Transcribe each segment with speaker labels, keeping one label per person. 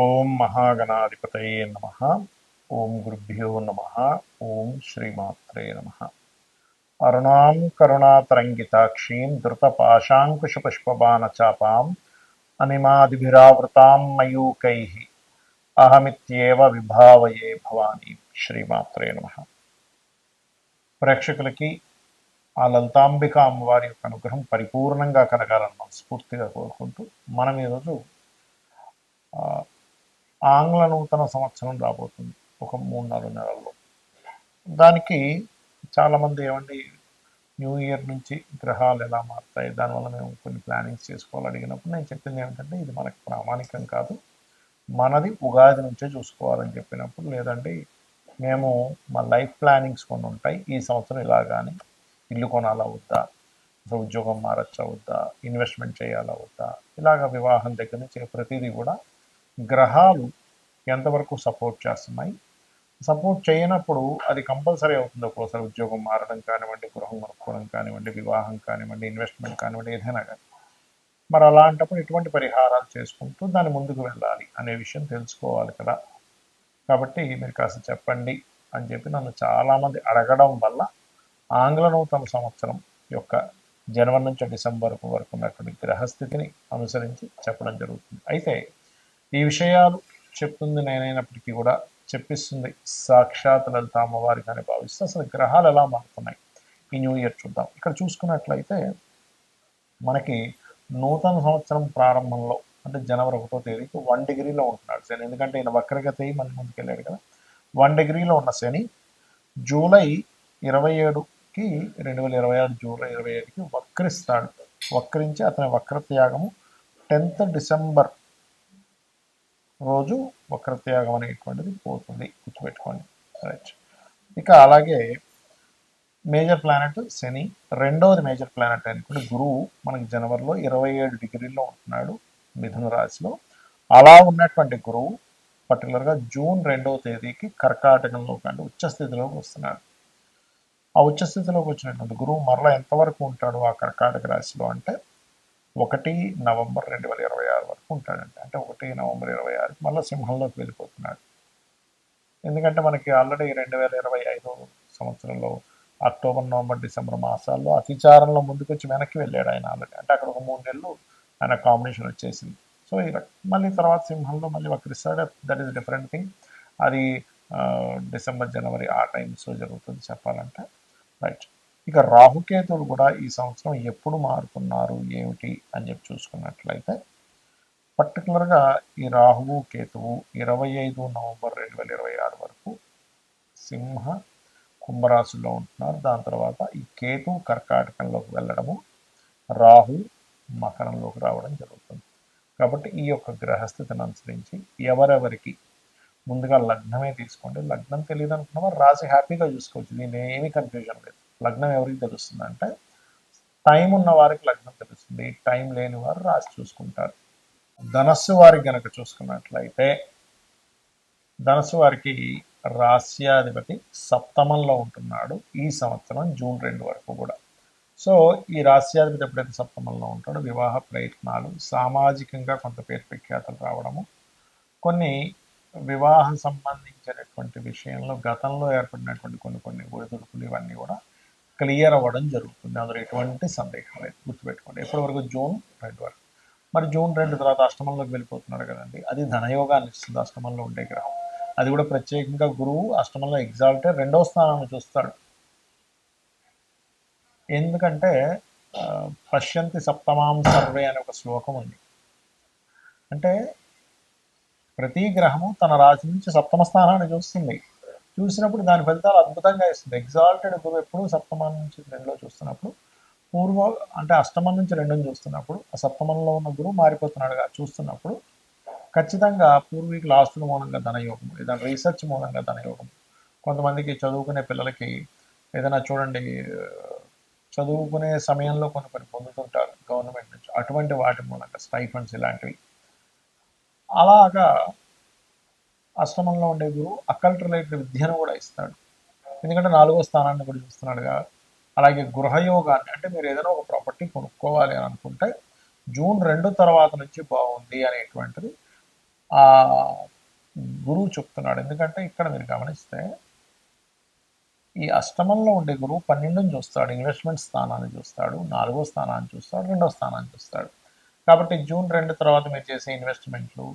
Speaker 1: ఓం మహాగణాధిపతయే నమః. ఓం గురుభ్యో నమః. ఓం శ్రీమాత్రే నమః. అరుణాం కరుణాతరంగితాక్షీం ధృతపాశాంకుశపుష్పబాణచాపాం అనిమాదిభిరావృతాం మయూకైః అహమిత్యేవ విభావయే భవానీ. శ్రీమాత్రే నమః. ప్రేక్షకులకి ఆ లలితాంబిక అమ్మవారి యొక్క అనుగ్రహం పరిపూర్ణంగా కలగాలని మనస్ఫూర్తిగా కోరుకుంటూ మనం ఈరోజు ఆంగ్ల నూతన సంవత్సరం రాబోతుంది ఒక 3-4 నెలల్లో. దానికి చాలామంది ఏమండి న్యూ ఇయర్ నుంచి గ్రహాలు ఎలా మారుతాయి, దానివల్ల మేము కొన్ని ప్లానింగ్స్ చేసుకోవాలి అడిగినప్పుడు నేను చెప్పింది ఏమిటంటే ఇది మనకు ప్రామాణికం కాదు, మనది ఉగాది నుంచే చూసుకోవాలని చెప్పినప్పుడు, లేదండి మేము మా లైఫ్ ప్లానింగ్స్ కొన్ని ఉంటాయి, ఈ సంవత్సరం ఇలాగాని ఇల్లు కొనాలా వద్దా, అసలు ఉద్యోగం మారచ్చా వద్దా, ఇన్వెస్ట్మెంట్ చేయాలా వద్దా, ఇలాగ వివాహం దగ్గర నుంచి ప్రతిదీ కూడా గ్రహాలు ఎంతవరకు సపోర్ట్ చేస్తున్నాయి, సపోర్ట్ చేయనప్పుడు అది కంపల్సరీ అవుతుంది. ఒక్కోసారి ఉద్యోగం మారడం కానివ్వండి, గృహం కొనుక్కోవడం కానివ్వండి, వివాహం కానివ్వండి, ఇన్వెస్ట్మెంట్ కానివ్వండి, ఏదైనా కానీ. మరి అలాంటప్పుడు ఎటువంటి పరిహారాలు చేసుకుంటూ దాన్ని ముందుకు వెళ్ళాలి అనే విషయం తెలుసుకోవాలి కదా. కాబట్టి మీరు కాస్త చెప్పండి అని చెప్పి నన్ను చాలామంది అడగడం వల్ల ఆంగ్ల నూతన సంవత్సరం యొక్క జనవరి నుంచి డిసెంబర్ వరకు ఉన్నటువంటి గ్రహస్థితిని అనుసరించి చెప్పడం జరుగుతుంది. అయితే ఈ విషయాలు చెప్తుంది నేనైనప్పటికీ కూడా చెప్పిస్తుంది సాక్షాత్ లలిత అమ్మవారికి అని భావిస్తే అసలు గ్రహాలు ఎలా మారుతున్నాయి ఈ న్యూ ఇయర్ చూద్దాం. ఇక్కడ చూసుకున్నట్లయితే మనకి నూతన సంవత్సరం ప్రారంభంలో అంటే జనవరి 1వ తేదీకి 1 డిగ్రీలో ఉంటున్నాడు శని. ఎందుకంటే ఈయన వక్రగతి మళ్ళీ ముందుకెళ్ళాడు కదా. 1 డిగ్రీలో ఉన్న శని జూలై 27కి 2026 జూలై 27కి వక్రిస్తాడు. వక్రించి అతని వక్రత్యాగము 10th డిసెంబర్ రోజు వక్రత్యాగం అనేటువంటిది పోతుంది, గుర్తుపెట్టుకోండి. రైట్. ఇక అలాగే మేజర్ ప్లానెట్ శని, రెండవది మేజర్ ప్లానెట్ అనుకోండి గురువు మనకి జనవరిలో 27 డిగ్రీల్లో ఉంటున్నాడు మిథున రాశిలో. అలా ఉన్నటువంటి గురువు పర్టికులర్గా జూన్ 2వ తేదీకి కర్కాటకంలోకి అంటే ఉచ్చస్థితిలోకి వస్తున్నాడు. ఆ ఉచ్చస్థితిలోకి వచ్చినటువంటి గురువు మరలా ఎంతవరకు ఉంటాడు ఆ కర్కాటక రాశిలో అంటే 1 నవంబర్ 2026 వరకు ఉంటాడండి. అంటే 1 నవంబర్ 2026 మళ్ళీ సింహంలోకి వెళ్ళిపోతున్నాడు. ఎందుకంటే మనకి ఆల్రెడీ 2025 సంవత్సరంలో అక్టోబర్, నవంబర్, డిసెంబర్ మాసాల్లో అతిచారంలో ముందుకొచ్చి వెనక్కి వెళ్ళాడు ఆయన ఆల్రెడీ. అంటే అక్కడ ఒక 3 నెలలు ఆయన కాంబినేషన్ వచ్చేసింది. సో మళ్ళీ తర్వాత సింహంలో మళ్ళీ వక్రిస్తాడు. That is different thing. అది డిసెంబర్, జనవరి ఆ టైమ్స్లో జరుగుతుంది చెప్పాలంటే. రైట్. ఇక రాహుకేతువులు కూడా ఈ సంవత్సరం ఎప్పుడు మారుతున్నారు ఏమిటి అని చెప్పి చూసుకున్నట్లయితే పర్టికులర్గా ఈ రాహువు కేతువు 25 నవంబర్ 2026 వరకు సింహ కుంభరాశిలో ఉంటున్నారు. దాని తర్వాత ఈ కేతు కర్కాటకంలోకి వెళ్ళడము, రాహు మకరంలోకి రావడం జరుగుతుంది. కాబట్టి ఈ యొక్క గ్రహస్థితిని అనుసరించి ఎవరెవరికి ముందుగా లగ్నమే తీసుకోండి. లగ్నం తెలియదు అనుకున్న వారు రాశి హ్యాపీగా చూసుకోవచ్చు, దీని ఏమీ కన్ఫ్యూజన్ లేదు. లగ్నం ఎవరికి తెలుస్తుంది అంటే టైం ఉన్న వారికి లగ్నం తెలుస్తుంది, టైం లేని వారు రాశి చూసుకుంటారు. ధనస్సు వారికి గనక చూసుకున్నట్లయితే ధనస్సు వారికి రాస్యాధిపతి సప్తమంలో ఉంటున్నాడు ఈ సంవత్సరం జూన్ 2 వరకు కూడా. సో ఈ రాస్యాధిపతి ఎప్పుడైతే సప్తమంలో ఉంటాడో వివాహ ప్రయత్నాలు, సామాజికంగా కొంత పేరు ప్రఖ్యాతలు రావడము, కొన్ని వివాహ సంబంధించినటువంటి విషయంలో గతంలో ఏర్పడినటువంటి కొన్ని ఒడిదుడుకులు ఇవన్నీ కూడా క్లియర్ అవ్వడం జరుగుతుంది. అందులో ఎటువంటి సందేహం లేదు, గుర్తుపెట్టుకోండి. ఎప్పటి వరకు జూన్ 2 వరకు. మరి జూన్ 2 తర్వాత అష్టమంలోకి వెళ్ళిపోతున్నాడు కదండి, అది ధనయోగాన్ని ఇస్తుంది అష్టమంలో ఉండే గ్రహం. అది కూడా ప్రత్యేకంగా గురువు అష్టమంలో ఎగ్జాల్టెడ్ 2వ స్థానాన్ని చూస్తాడు. ఎందుకంటే పశ్యంతి సప్తమాం సర్వే అనే ఒక శ్లోకం ఉంది. అంటే ప్రతి గ్రహము తన రాశి నుంచి సప్తమ స్థానాన్ని చూస్తుంది. చూసినప్పుడు దాని ఫలితాలు అద్భుతంగా ఇస్తుంది. ఎగ్జాల్టెడ్ గురువు ఎప్పుడు సప్తమం నుంచి 2లో చూస్తున్నప్పుడు, పూర్వ అంటే అష్టమం నుంచి 2ని చూస్తున్నప్పుడు ఆ సప్తమంలో ఉన్న గురువు మారిపోతున్నాడుగా చూస్తున్నప్పుడు ఖచ్చితంగా పూర్వీకుల ఆస్తుల మూలంగా ధనయోగం, ఏదైనా రీసెర్చ్ మూలంగా ధనయోగం, కొంతమందికి చదువుకునే పిల్లలకి ఏదైనా చూడండి చదువుకునే సమయంలో కొన్ని పొందుతుంటారు గవర్నమెంట్ నుంచి, అటువంటి వాటి మూలంగా స్టైఫండ్స్ ఇలాంటివి. అలాగా అష్టమంలో ఉండే గురువు అకల్ట్ రిలేటెడ్ విద్యను కూడా ఇస్తాడు, ఎందుకంటే 4వ స్థానాన్ని కూడా చూస్తున్నాడుగా. అలాగే గృహయోగాన్ని, అంటే మీరు ఏదైనా ఒక ప్రాపర్టీ కొనుక్కోవాలి అని అనుకుంటే జూన్ 2 తర్వాత నుంచి బాగుంది అనేటువంటిది ఆ గురువు చెప్తున్నాడు. ఎందుకంటే ఇక్కడ మీరు గమనిస్తే ఈ అష్టమంలో ఉండే గురువు 12ని చూస్తాడు, ఇన్వెస్ట్మెంట్ స్థానాన్ని చూస్తాడు, 4వ స్థానాన్ని చూస్తాడు, 2వ స్థానాన్ని చూస్తాడు. కాబట్టి జూన్ 2 తర్వాత మీరు చేసే ఇన్వెస్ట్మెంట్లు,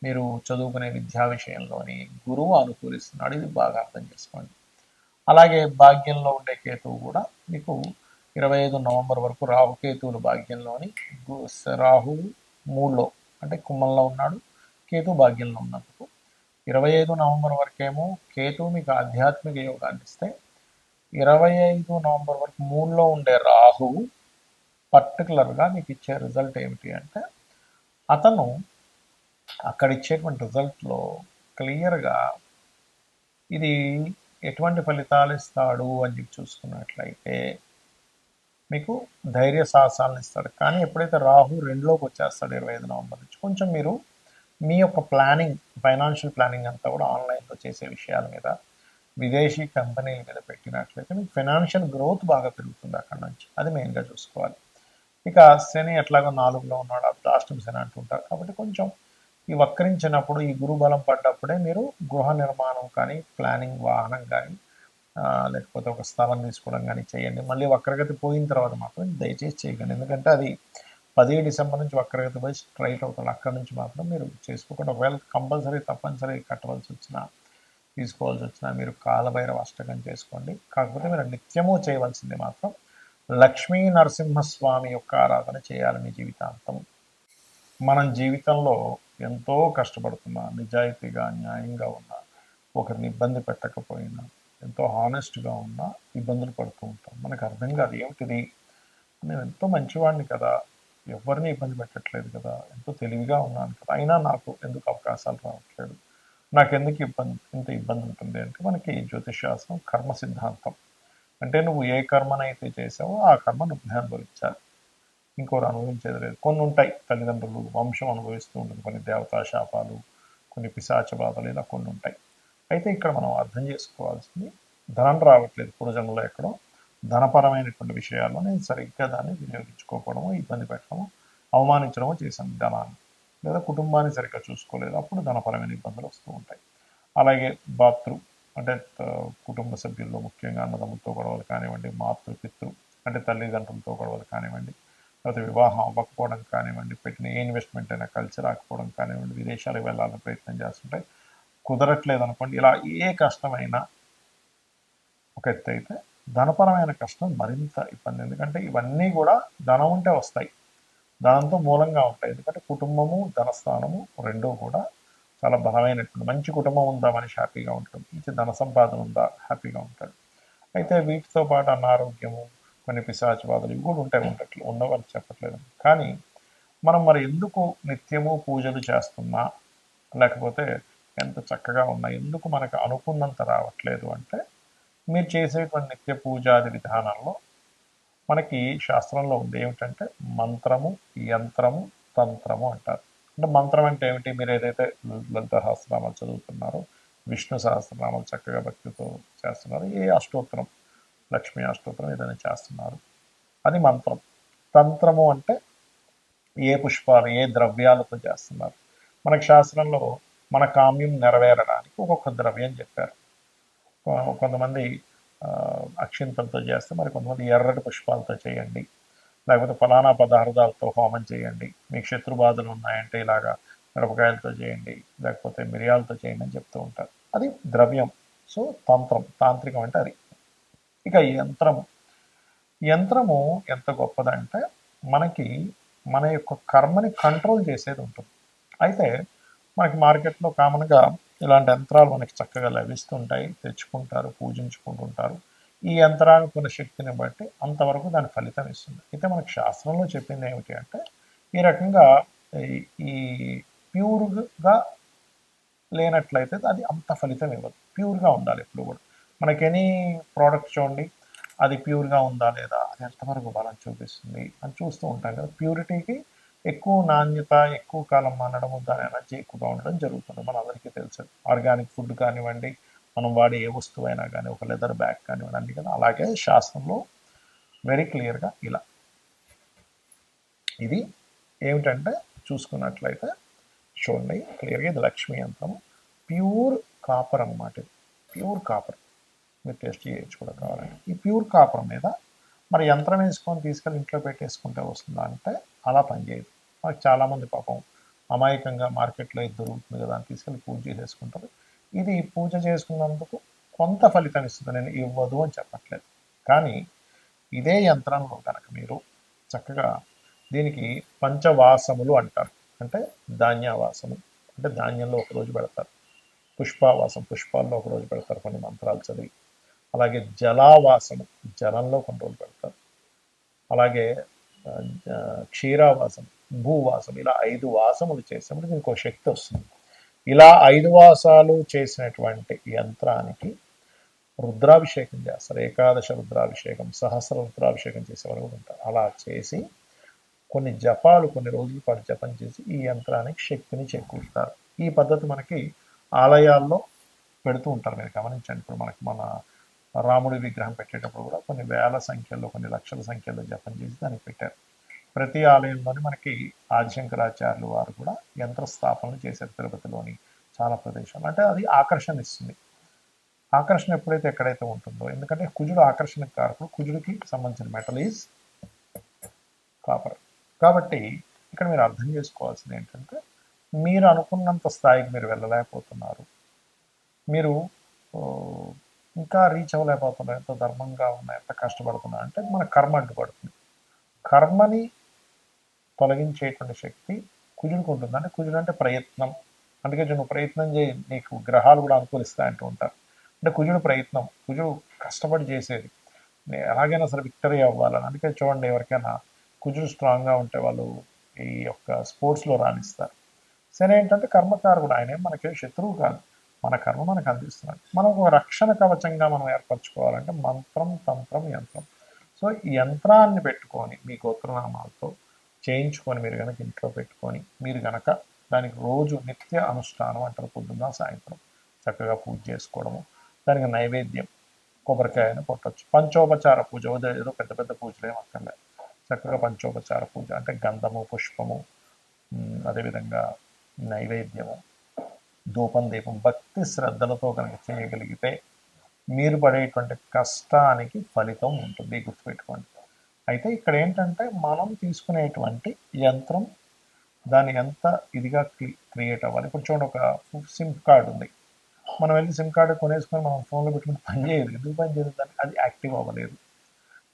Speaker 1: మీరు చదువుకునే విద్యా విషయంలోని గురువు అనుకూలిస్తున్నాడు. ఇది బాగా అర్థం చేసుకోండి. అలాగే భాగ్యంలో ఉండే కేతువు కూడా మీకు 25 నవంబర్ వరకు రాహుకేతువులు భాగ్యంలోని, రాహువు 3లో అంటే కుంభంలో ఉన్నాడు, కేతు భాగ్యంలో ఉన్నందుకు 25 నవంబర్ వరకేమో కేతు మీకు ఆధ్యాత్మిక యోగాన్ని ఇస్తే, 25 నవంబర్ వరకు 3లో ఉండే రాహువు పర్టికులర్గా మీకు ఇచ్చే రిజల్ట్ ఏమిటి అంటే, అతను అక్కడ ఇచ్చేటువంటి రిజల్ట్లో క్లియర్గా ఇది ఎటువంటి ఫలితాలు ఇస్తాడు అని చెప్పి చూసుకున్నట్లయితే మీకు ధైర్య సాహసాలను ఇస్తాడు. కానీ ఎప్పుడైతే రాహు 2లోకి వచ్చేస్తాడు 25 నవంబర్ నుంచి, కొంచెం మీరు మీ యొక్క ప్లానింగ్, ఫైనాన్షియల్ ప్లానింగ్ అంతా కూడా ఆన్లైన్లో చేసే విషయాల మీద, విదేశీ కంపెనీల మీద పెట్టినట్లయితే మీకు ఫైనాన్షియల్ గ్రోత్ బాగా పెరుగుతుంది అక్కడ నుంచి. అది మెయిన్గా చూసుకోవాలి. ఇక శని ఎట్లాగో 4లో ఉన్నాడు, అర్ధాష్టమ శని అంటుంటారు. కాబట్టి కొంచెం ఈ వక్రించినప్పుడు, ఈ గురుబలం పడ్డప్పుడే మీరు గృహ నిర్మాణం కానీ, ప్లానింగ్, వాహనం కానీ, లేకపోతే ఒక స్థలం తీసుకోవడం కానీ చేయండి. మళ్ళీ వక్రగతి పోయిన తర్వాత మాత్రం దయచేసి చేయకండి. ఎందుకంటే అది 10 డిసెంబర్ నుంచి వక్రగతి పోయి స్ట్రైట్ అవుతాడు. అక్కడ నుంచి మాత్రం మీరు చేసుకోకుండా, ఒకవేళ కంపల్సరీ తప్పనిసరి కట్టవలసి వచ్చినా, తీసుకోవాల్సి వచ్చినా మీరు కాలభైరవ అష్టకం చేసుకోండి. కాకపోతే మీరు నిత్యము చేయవలసింది మాత్రం లక్ష్మీ నరసింహస్వామి యొక్క ఆరాధన చేయాలి మీ జీవితాంతం. మనం జీవితంలో ఎంతో కష్టపడుతున్నా, నిజాయితీగా, న్యాయంగా ఉన్నా, ఒకరిని ఇబ్బంది పెట్టకపోయినా, ఎంతో హానెస్ట్గా ఉన్నా ఇబ్బందులు పడుతూ ఉంటాం. మనకు అర్థం కాదు ఏమిటిది, నేను ఎంతో మంచివాడిని కదా, ఎవరిని ఇబ్బంది పెట్టట్లేదు కదా, ఎంతో తెలివిగా ఉన్నాను కదా, అయినా నాకు ఎందుకు అవకాశాలు రావట్లేదు, నాకెందుకు ఇంత ఇబ్బంది ఉంటుంది అంటే, మనకి జ్యోతిషాస్త్రం కర్మ సిద్ధాంతం. అంటే నువ్వు ఏ కర్మనైతే చేసావో ఆ కర్మ నువ్వు అనుభవించాలి, ఇంకోరు అనుభవించేది లేదు. కొన్ని ఉంటాయి, తల్లిదండ్రులు, వంశం అనుభవిస్తూ ఉంటుంది, కొన్ని దేవతా శాపాలు, కొన్ని పిశాచ బాధలు, ఇలా కొన్ని ఉంటాయి. అయితే ఇక్కడ మనం అర్థం చేసుకోవాల్సింది, ధనం రావట్లేదు పూర్వజన్మలో ఎక్కడో ధనపరమైనటువంటి విషయాల్లో నేను సరిగ్గా దాన్ని వినియోగించుకోకపోవడము, ఇబ్బంది పెట్టడము, అవమానించడము చేశాను ధనాన్ని, లేదా కుటుంబాన్ని సరిగ్గా చూసుకోలేదు, అప్పుడు ధనపరమైన ఇబ్బందులు వస్తూ ఉంటాయి. అలాగే అంటే కుటుంబ సభ్యుల్లో ముఖ్యంగా అన్నదమ్ములతో గొడవలు కానివ్వండి, పితృ అంటే తల్లిదండ్రులతో గొడవలు కానివ్వండి, లేకపోతే వివాహం అవ్వకపోవడం కానివ్వండి, పెట్టిన ఏ ఇన్వెస్ట్మెంట్ అయినా కలిసి రాకపోవడం కానివ్వండి, విదేశాలకు వెళ్ళాలని ప్రయత్నం చేస్తుంటే కుదరట్లేదు అనుకోండి, ఇలా ఏ కష్టమైనా ఒక ఎత్తు అయితే, ధనపరమైన కష్టం మరింత ఇబ్బంది. ఎందుకంటే ఇవన్నీ కూడా ధనం ఉంటే వస్తాయి, ధనంతో మూలంగా ఉంటాయి. ఎందుకంటే కుటుంబము, ధనస్థానము రెండూ కూడా చాలా బలమైనటువంటి, మంచి కుటుంబం ఉందా మనిషి హ్యాపీగా ఉంటాడు, మంచి ధన సంపాదన ఉందా హ్యాపీగా ఉంటాడు. అయితే వీటితో పాటు అనారోగ్యము, కొన్ని పిశాచ బాధలు ఇవి కూడా ఉండవని చెప్పట్లేదు. కానీ మనం మరి ఎందుకు నిత్యము పూజలు చేస్తున్నా, లేకపోతే ఎంత చక్కగా ఉన్నా ఎందుకు మనకు అనుకున్నంత రావట్లేదు అంటే, మీరు చేసేటువంటి నిత్య పూజాది విధానంలో మనకి శాస్త్రంలో ఉంది ఏమిటంటే, మంత్రము, యంత్రము, తంత్రము అంటారు. అంటే మంత్రం అంటే ఏమిటి, మీరు ఏదైతే లలిత సహస్రనామాలు చదువుతున్నారో, విష్ణు సహస్రనామాలు చక్కగా భక్తితో చేస్తున్నారు, ఏ అష్టోత్తరం, లక్ష్మీ అష్టోత్తరం ఏదైనా చేస్తున్నారు, అది మంత్రం. తంత్రము అంటే ఏ పుష్పాలు, ఏ ద్రవ్యాలతో చేస్తున్నారు. మనకి శాస్త్రంలో మన కామ్యం నెరవేరడానికి ఒక్కొక్క ద్రవ్యం చెప్పారు. కొంతమంది అక్షింతలతో చేస్తే, మరి కొంతమంది ఎర్రటి పుష్పాలతో చేయండి, లేకపోతే ఫలానా పదార్థాలతో హోమం చేయండి, మీకు శత్రు బాధలు ఉన్నాయంటే ఇలాగా మిరపకాయలతో చేయండి, లేకపోతే మిరియాలతో చేయండి అని చెప్తూ ఉంటారు. అది ద్రవ్యం. సో తంత్రం, తాంత్రికం అంటే అది. ఇక యంత్రము ఎంత గొప్పదంటే, మనకి మన యొక్క కర్మని కంట్రోల్ చేసేది ఉంటుంది. అయితే మనకి మార్కెట్లో కామన్గా ఇలాంటి యంత్రాలు మనకి చక్కగా లభిస్తుంటాయి, తెచ్చుకుంటారు, పూజించుకుంటుంటారు. ఈ యంత్రానికి ఉన్న శక్తిని బట్టి అంతవరకు దాని ఫలితం ఇస్తుంది. అయితే మనకి శాస్త్రంలో చెప్పింది ఏమిటి అంటే, ఈ రకంగా ఈ ప్యూర్గా లేనట్లయితే అది అంత ఫలితం ఇవ్వదు. ప్యూర్గా ఉండాలి ఎప్పుడు కూడా. మనకి ఎనీ ప్రోడక్ట్ చూడండి, అది ప్యూర్గా ఉందా లేదా, అది ఎంతవరకు బలం చూపిస్తుంది అని చూస్తూ ఉంటాం కదా. ప్యూరిటీకి ఎక్కువ నాణ్యత, ఎక్కువ కాలం మనడము, దాని ఎనర్జీ ఎక్కువగా ఉండడం జరుగుతుంది, మన అందరికీ తెలుసు. ఆర్గానిక్ ఫుడ్ కానివ్వండి, మనం వాడే ఏ వస్తువు అయినా కానీ, ఒక లెదర్ బ్యాగ్ కానివ్వండి, అన్ని కదా. అలాగే శాస్త్రంలో వెరీ క్లియర్గా ఇలా ఇది ఏమిటంటే చూసుకున్నట్లయితే, చూడండి క్లియర్గా ఇది లక్ష్మీ యంత్రం, ప్యూర్ కాపర్ అన్నమాట. ఇది ప్యూర్ కాపర్, మీరు టెస్ట్ చేయొచ్చు కూడా కావాలంటే. ఈ ప్యూర్ కాపర్ మీద మరి యంత్రం వేసుకొని తీసుకెళ్ళి ఇంట్లో పెట్టేసుకుంటే వస్తుందా అంటే అలా పనిచేయదు. మనకు చాలామంది పాపం అమాయకంగా మార్కెట్లో ఇది దొరుకుతుంది కదా అని తీసుకెళ్ళి పూజ చేసేసుకుంటారు. ఇది పూజ చేసుకున్నందుకు కొంత ఫలితం ఇస్తుంది, నేను ఇవ్వదు అని చెప్పట్లేదు. కానీ ఇదే యంత్రంలో కనుక మీరు చక్కగా దీనికి పంచవాసములు అంటారు. అంటే ధాన్యవాసము, అంటే ధాన్యంలో ఒకరోజు పెడతారు. పుష్పావాసం, పుష్పాల్లో ఒకరోజు పెడతారు కొన్ని మంత్రాలు చదివి. అలాగే జలావాసము, జలంలో కొన్ని రోజులు పెడతారు. అలాగే క్షీరావాసం, భూవాసం, ఇలా 5 వాసములు చేసినప్పుడు దీనికి ఒక శక్తి వస్తుంది. ఇలా 5 వాసాలు చేసినటువంటి యంత్రానికి రుద్రాభిషేకం చేస్తారు. ఏకాదశ రుద్రాభిషేకం, సహస్ర రుద్రాభిషేకం చేసేవారు కూడా ఉంటారు. అలా చేసి కొన్ని జపాలు కొన్ని రోజుల పాటు జపం చేసి ఈ యంత్రానికి శక్తిని చేకూరుతారు. ఈ పద్ధతి మనకి ఆలయాల్లో పెడుతూ ఉంటారు, మీరు గమనించండి. ఇప్పుడు మనకి మన రాముడి విగ్రహం పెట్టేటప్పుడు కూడా కొన్ని వేల సంఖ్యలో, కొన్ని లక్షల సంఖ్యలో జపం చేసి దానికి పెట్టారు. ప్రతి ఆలయంలోని మనకి ఆదిశంకరాచార్యులు వారు కూడా యంత్ర స్థాపనలు చేశారు తిరుపతిలోని చాలా ప్రదేశాలు. అంటే అది ఆకర్షణ ఇస్తుంది. ఆకర్షణ ఎప్పుడైతే ఎక్కడైతే ఉంటుందో, ఎందుకంటే కుజుడు ఆకర్షణకు కారకుడు, కుజుడికి సంబంధించిన మెటల్ ఈజ్ కాపర్. కాబట్టి ఇక్కడ మీరు అర్థం చేసుకోవాల్సింది ఏంటంటే, మీరు అనుకున్నంత స్థాయికి మీరు వెళ్ళలేకపోతున్నారు, మీరు ఇంకా రీచ్ అవ్వలేకపోతున్నారు, ఎంత ధర్మంగా ఉన్నా, ఎంత కష్టపడుతున్నారు అంటే మన కర్మ అడ్డుపడుతుంది. కర్మని తొలగించేటువంటి శక్తి కుజుడికి ఉంటుంది. అంటే కుజుడు అంటే ప్రయత్నం. అందుకే నువ్వు ప్రయత్నం చేయి, నీకు గ్రహాలు కూడా అనుకూలిస్తాయంటూ ఉంటారు. అంటే కుజుడు ప్రయత్నం, కుజుడు కష్టపడి చేసేది, ఎలాగైనా సరే విక్టరీ అవ్వాలని. అందుకే చూడండి, ఎవరికైనా కుజుడు స్ట్రాంగ్గా ఉంటే వాళ్ళు ఈ యొక్క స్పోర్ట్స్లో రాణిస్తారు. శని ఏంటంటే కర్మకారకుడు, ఆయన మనకి శత్రువు కాదు, మన కర్మ మనకు అందిస్తున్నాడు. మనం ఒక రక్షణ కవచంగా మనం ఏర్పరచుకోవాలంటే మంత్రం, తంత్రం, యంత్రం. సో ఈ యంత్రాన్ని పెట్టుకొని మీ గోత్రనామాలతో చేయించుకొని మీరు కనుక ఇంట్లో పెట్టుకొని మీరు కనుక దానికి రోజు నిత్య అనుష్ఠానం అంటారు, పొద్దున్న సాయంత్రం చక్కగా పూజ చేసుకోవడము, దానికి నైవేద్యం కొబ్బరికాయను కొట్టచ్చు. పంచోపచార పూజ, ఏదో పెద్ద పెద్ద పూజలు ఏం అక్కర్లేదు, చక్కగా పంచోపచార పూజ అంటే గంధము, పుష్పము, అదేవిధంగా నైవేద్యము, ధూపం, దీపం, భక్తి శ్రద్ధలతో కనుక చేయగలిగితే మీరు పడేటువంటి కష్టానికి ఫలితం ఉంటుంది, గుర్తుపెట్టుకోండి. అయితే ఇక్కడ ఏంటంటే మనం తీసుకునేటువంటి యంత్రం దాన్ని ఎంత ఇదిగా క్రియేట్ అవ్వాలి. ఇప్పుడు చూడండి, ఒక సిమ్ కార్డు ఉంది, మనం వెళ్ళి సిమ్ కార్డు కొనేసుకొని మనం ఫోన్లో పెట్టుకుంటే పని చేయదు. ఎందుకు పని చేయదు? దాన్ని అది యాక్టివ్ అవ్వలేదు.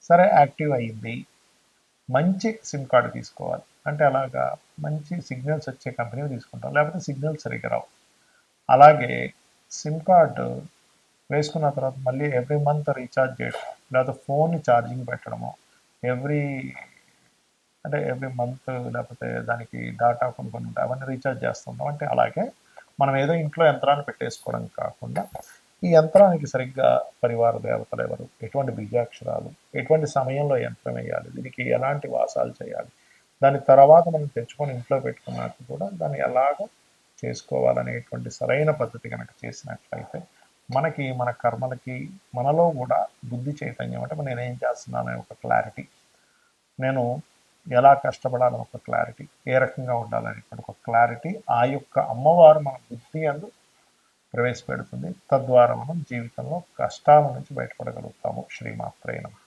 Speaker 1: సరే యాక్టివ్ అయ్యింది, మంచి సిమ్ కార్డు తీసుకోవాలి. అంటే అలాగా మంచి సిగ్నల్స్ వచ్చే కంపెనీ తీసుకుంటాం, లేకపోతే సిగ్నల్స్ సరిగ్గా రావు. అలాగే సిమ్ కార్డు వేసుకున్న తర్వాత మళ్ళీ ఎవ్రీ మంత్ రీఛార్జ్ చేయడం, లేకపోతే ఫోన్ని ఛార్జింగ్ పెట్టడము, ఎవ్రీ మంత్, లేకపోతే దానికి డాటా కొన్ని కొన్ని ఉంటాయి, అవన్నీ రీఛార్జ్ చేస్తుంటాం. అంటే అలాగే మనం ఏదో ఇంట్లో యంత్రాన్ని పెట్టేసుకోవడం కాకుండా ఈ యంత్రానికి సరిగ్గా పరివార దేవతలు ఎవరు, ఎటువంటి బీజాక్షరాలు, ఎటువంటి సమయంలో యంత్రం వేయాలి, దీనికి ఎలాంటి వాసాలు చేయాలి, దాని తర్వాత మనం తెచ్చుకొని ఇంట్లో పెట్టుకున్నాక కూడా దాన్ని ఎలాగ చేసుకోవాలనేటువంటి సరైన పద్ధతి కనుక చేసినట్లయితే మనకి మన కర్మలకి మనలో కూడా బుద్ధి చైతన్యం, అంటే నేనేం చేస్తున్నాను అనే ఒక క్లారిటీ, నేను ఎలా కష్టపడాలని ఒక క్లారిటీ, ఏ రకంగా ఉండాలనేటువంటి ఒక క్లారిటీ ఆ యొక్క అమ్మవారు మన బుద్ధి అందు ప్రవేశపెడుతుంది. తద్వారా మనం జీవితంలో కష్టాల నుంచి బయటపడగలుగుతాము. శ్రీమాత్రే నమః.